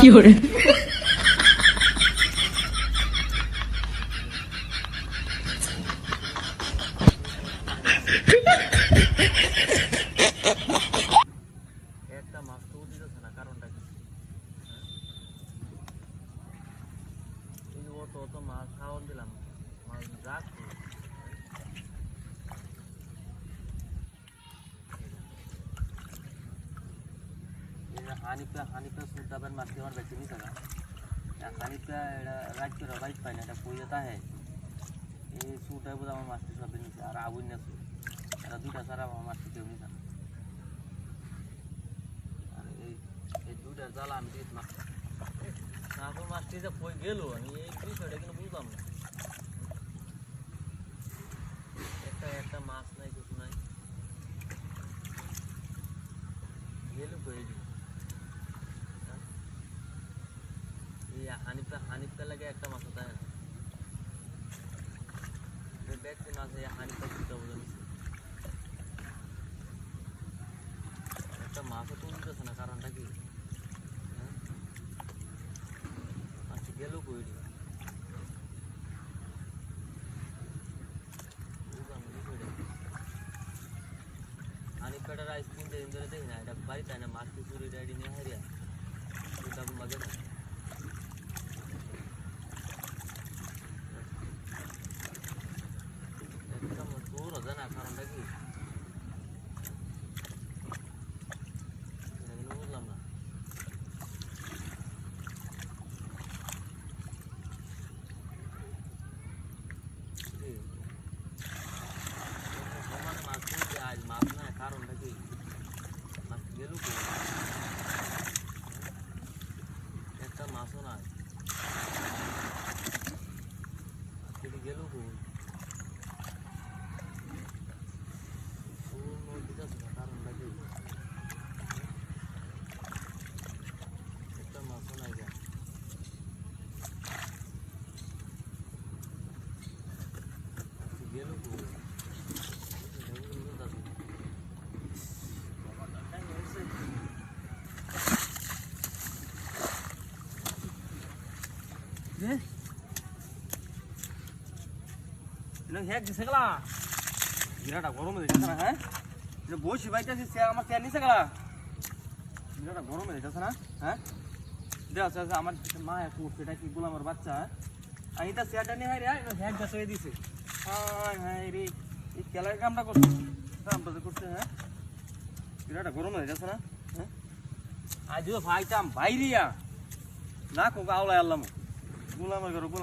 fiore. একটা মাছ তো দিতেছে না, কারণটা কি? এই অত অত মাছ খাওয়ান দিলাম, মাছ যাচ্ছে। হানিফা সুলতাবের মাছ আমার বেশি নিতে না। হানিফা এটা রাইট করে বাইক পায় না, এটা কইয়া তাহে এই সুটাই বোধ আমার মাছটি সব নিচ্ছে। আর আগুন না সু এরা দুটা ছাড়া আমার মাছটি কেউ নিতে না। আর এই দুটার জ্বালা আমি দিয়ে মাছ এখন মাছটি যে কই গেল, আমি এই বিষয়টা কিন্তু বুঝলাম না। একটা মাছ নাই, কিছু নাই, গেল কই এই হানিফা লাগে একটা মাছ তাই না? দেখছি মাছ এই হানিফা দুটা বোঝা নিচ্ছে। একটা মাছও তুলতেছে না, কারণটা কি? মাছটি গেল কই হানিফাটার আইসক্রিম দিন ধরে দেখি না, এটা বাড়ি তাই না, মাছটি চুরি ডাইডি নিয়ে হারিয়া মাঝে না। তোর হবে না, কারণটা কি? বুঝলাম না। মাছ তুলছে আজ, মাছ না, কারণটা কি? মাছ গেল একটা মাছও নাই, গেল কই? কারণটা কি? একটা মাছও নাই যা গেল কই? হ্যাঁ দিছে গেলা বিরাটা গরমে দিতেছে না। হ্যাঁ বসি বাইতেছি, আমার চেয়ার নিচে গেলা বিরাটা গরমে দিতেছে না। হ্যাঁ দেওয়া আমার মা করছে, এটা কি গোলামের বাচ্চা? আমি তা চেয়ারটা নিয়ে হাই হ্যাঁ গাছ হয়ে দিছে। হ্যাঁ হ্যাঁ রে, এই খেলার কামটা করছে, কামটা করছে। হ্যাঁ বিরাটা গরমে দিতেছে না। হ্যাঁ আজ ভাইতাম বাইরিয়া না কোক আওলায় আল্লাম গোলামের ঘর গোলাম।